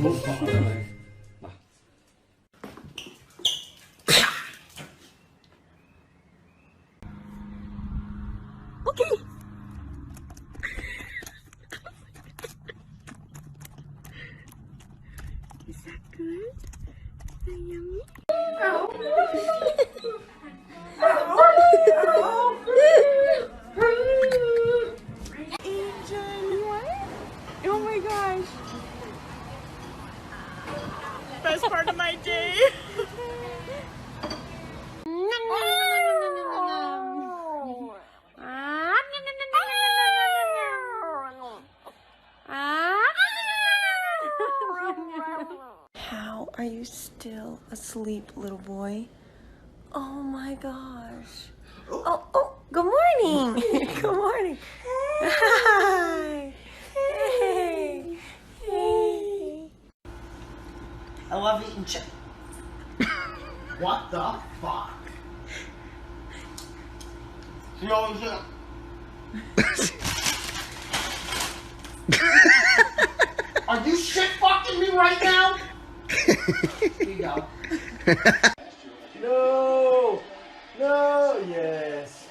Okay. Is that good? Is that yummy? Oh my gosh. Best part of my day. How are you still asleep, little boy? Oh my gosh. Oh, good morning. Good morning. Hi. Hey. Hey. I love eating chicken. What the fuck? You always Are you shit fucking me right now? Here you go. No! No! Yes!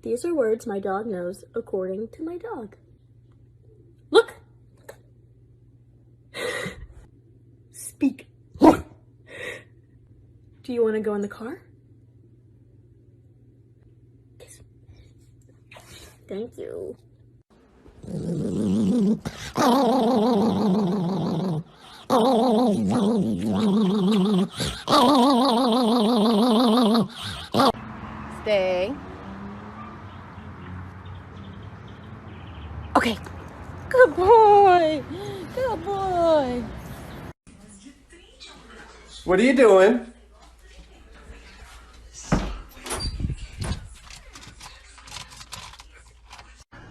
These are words my dog knows according to my dog. Look. Speak. Do you want to go in the car? Kiss. Thank you. Stay. Okay. Good boy. Good boy. What are you doing?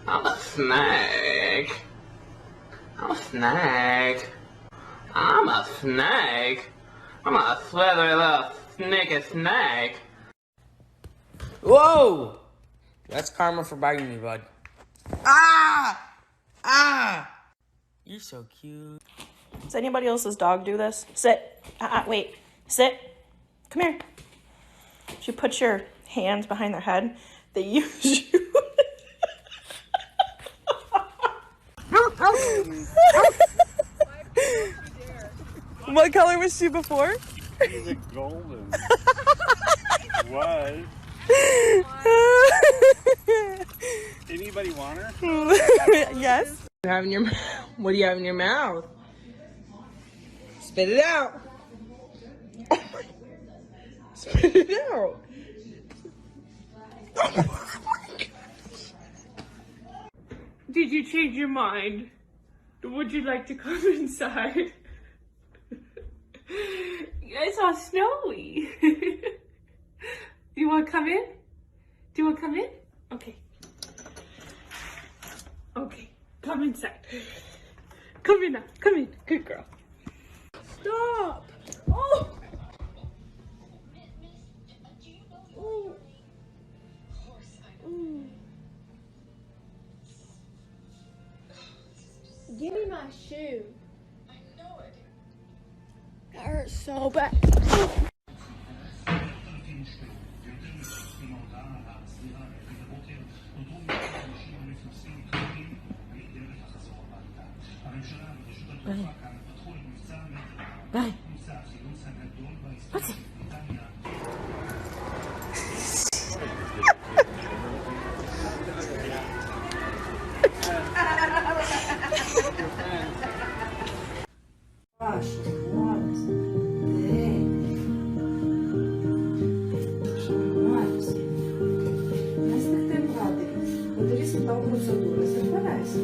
I'm a snake. I'm a snake. I'm a snake. I'm a slithery little sneaky snake. Whoa! That's karma for biting me, bud. Ah! Ah! You're so cute. Does anybody else's dog do this? Sit. Wait. Sit. Come here. You put your hands behind their head. They use you. What color was she before? She's a golden. What? Anybody want her? Yes. What do you have in your mouth? Spit it out. Spit it out. Did you change your mind? Would you like to come inside? It's all snowy. You want to come in? Do you want to come in? Okay. Okay, come inside. Come in now. Come in. Good girl. Stop. Oh. Ooh. Ooh. Give me my shoe. I know it. That hurts so bad. Bye. What's it? Процедура, согласен.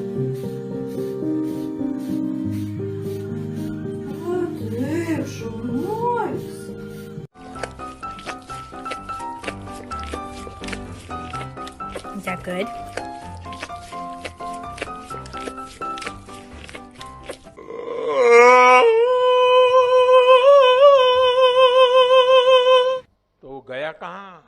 Good. तो गया कहाँ?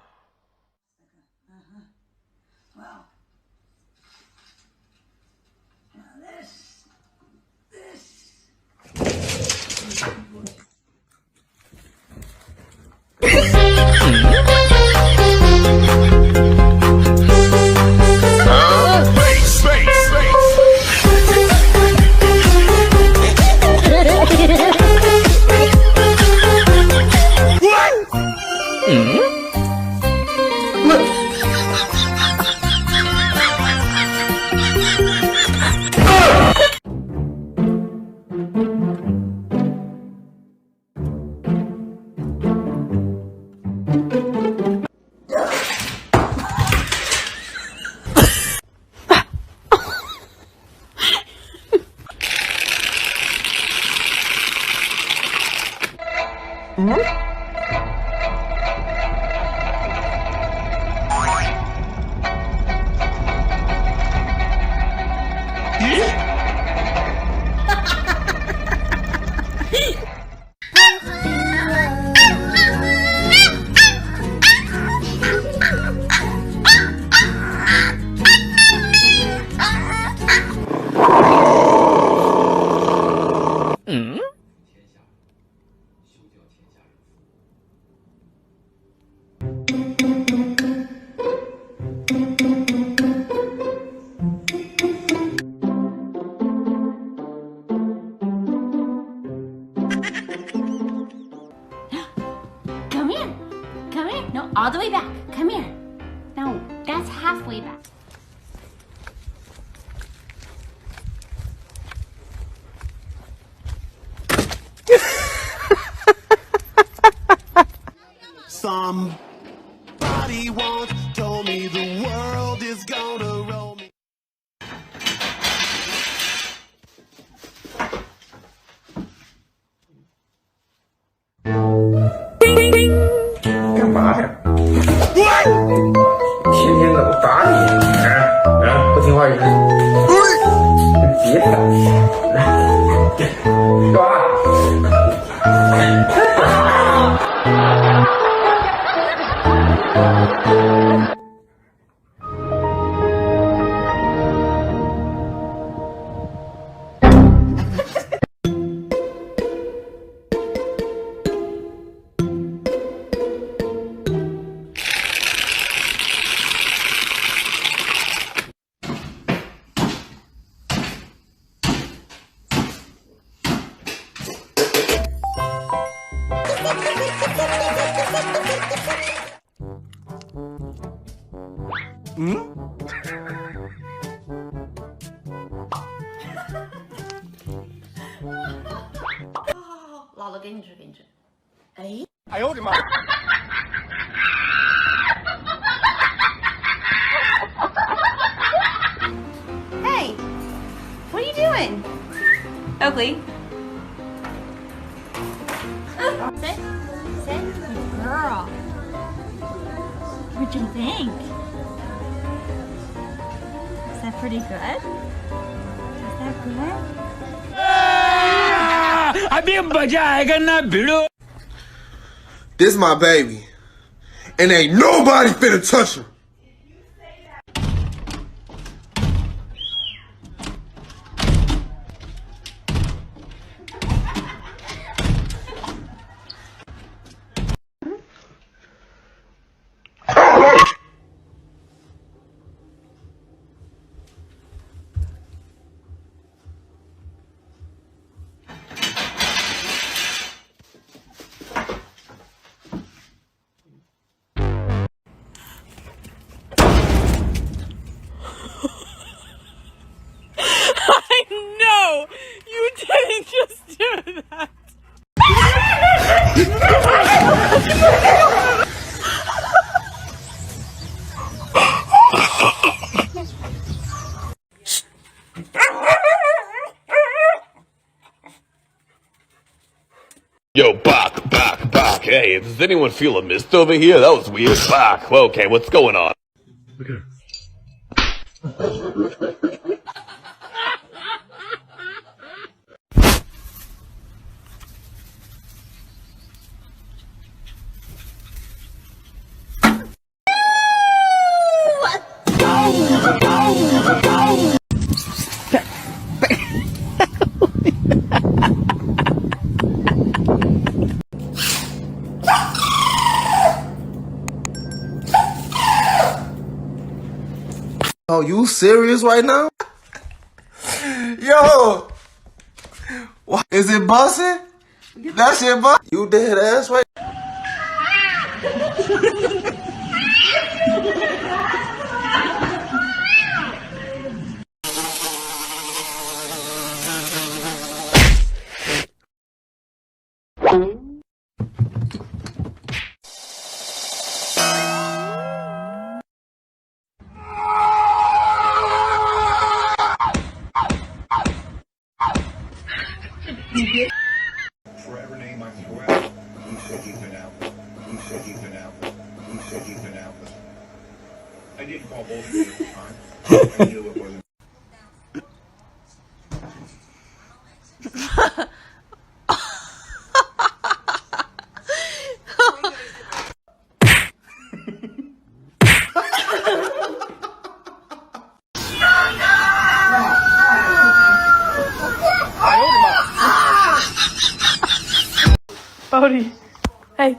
Come here. Come here. No, all the way back. Come here. No, that's halfway back. Somebody once told me the world is gonna roll me. Hey, what are you doing? Oakley. Sit. Sit. Good girl. What'd you think? Is that pretty good? Is that good? अभी मजा आएगा ना भिड़ो. This my baby. And ain't nobody finna touch her. No! You didn't just do that! Yo, Bach, hey, does anyone feel a mist over here? That was weird. Bach, okay, what's going on? Oh, you serious right now? Yo! What? Is it busting? That shit busting? You dead ass right? Forever name I threw out. He said he'd been out. He said he'd been out. He said he'd been out. I didn't call bullshit at the time. I knew it wasn't. Bodie. Hey.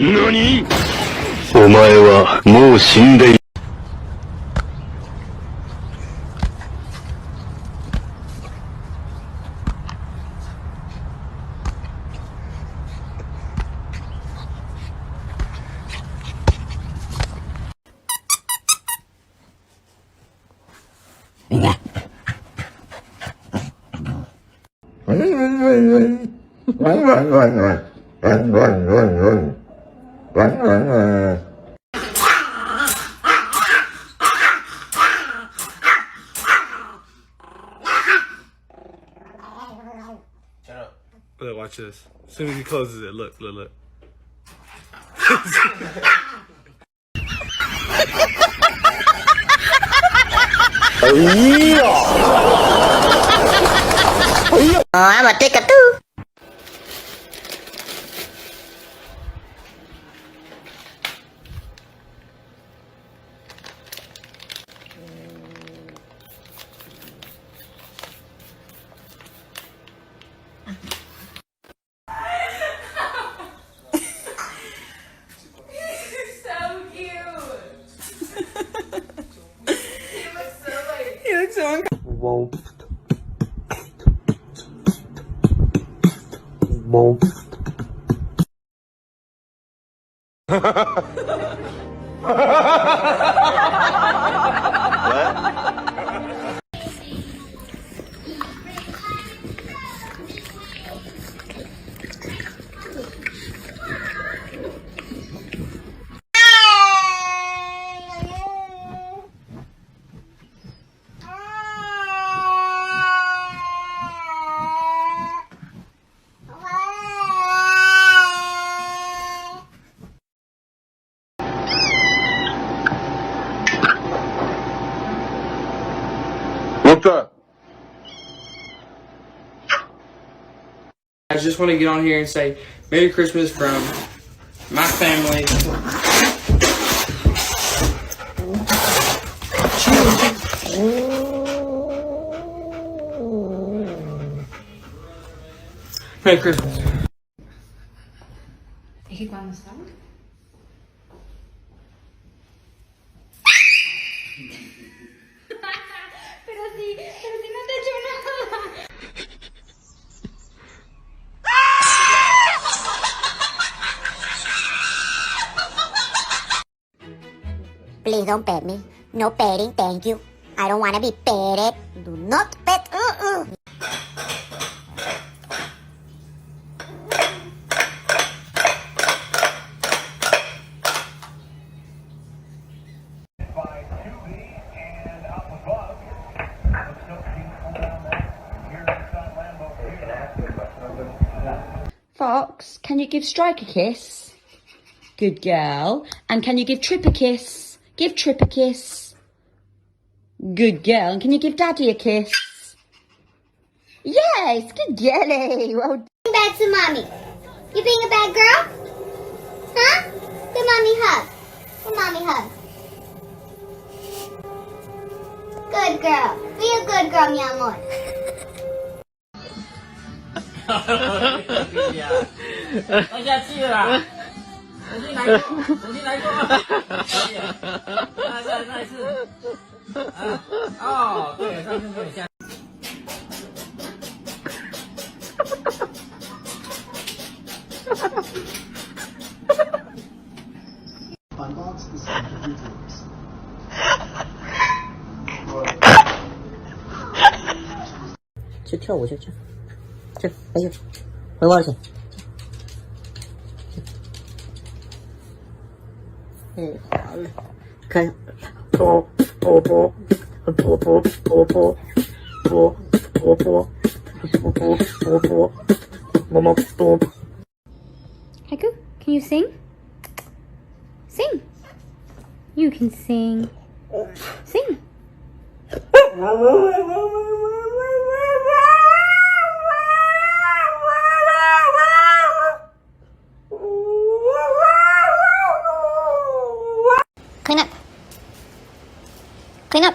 NANI?! お前はもう死んでいる。Look, watch this. As soon as he closes it, look, look, look. I'm gonna take a two. What's up? I just want to get on here and say Merry Christmas from my family. Merry Christmas. ¿Es que cuando sale? don't pet me. No petting, thank you. I don't want to be petted. Do not pet. Fox, can you give Strike a kiss? Good girl. And can you give Trip a kiss? Give Trip a kiss. Good girl. And can you give Daddy a kiss? Yes, good girlie. Well, Back to mommy. You being a bad girl? Huh? Give mommy a hug. Give mommy a hug. Good girl. Be a good girl, mi amor. Unbox the side of your drawers.去跳舞去，回去，回窝去。好嘞，看，啵。Haiku, can you sing? Sing. You can sing. Sing. Clean up. Clean up.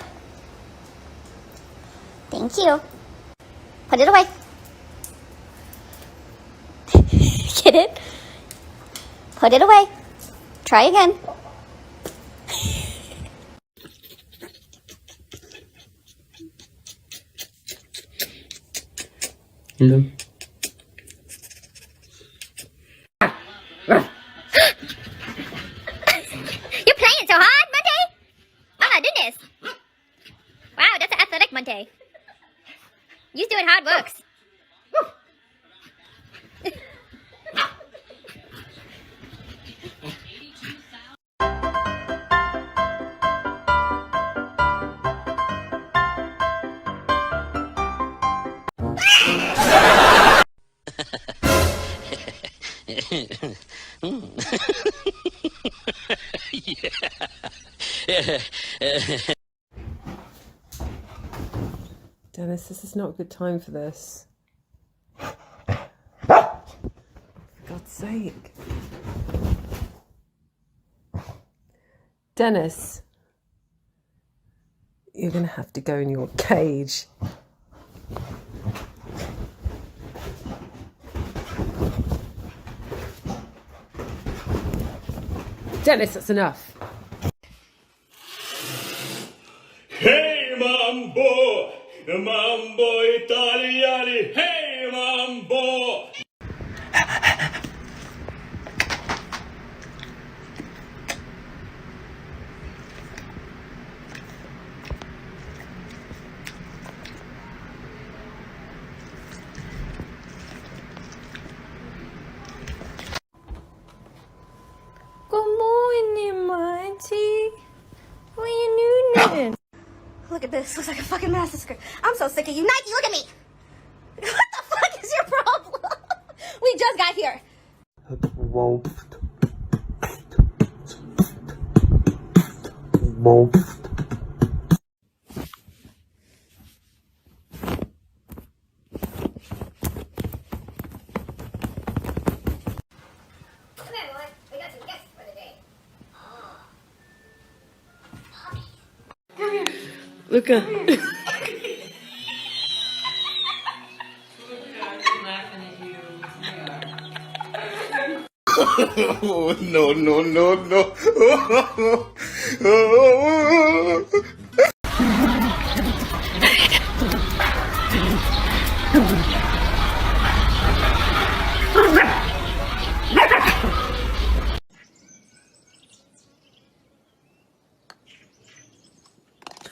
Thank you. Put it away. Get it? Put it away. Try again. Hello. You're playing so hard, Monte? Oh my goodness. Wow, that's an athletic Monte. You're doing hard works. Dennis, this is not a good time for this. For God's sake. Dennis, you're going to have to go in your cage. Dennis, that's enough. Hey mambo, mambo italiani, hey mambo. Good morning, Monty. What are you doing? Look at this. Looks like a fucking massacre. I'm so sick of you. Nike, look at me. What the fuck is your problem? We just got here. Come here, boy. We got some gifts for the day. Come here. Look at... Oh, no, no, no, no.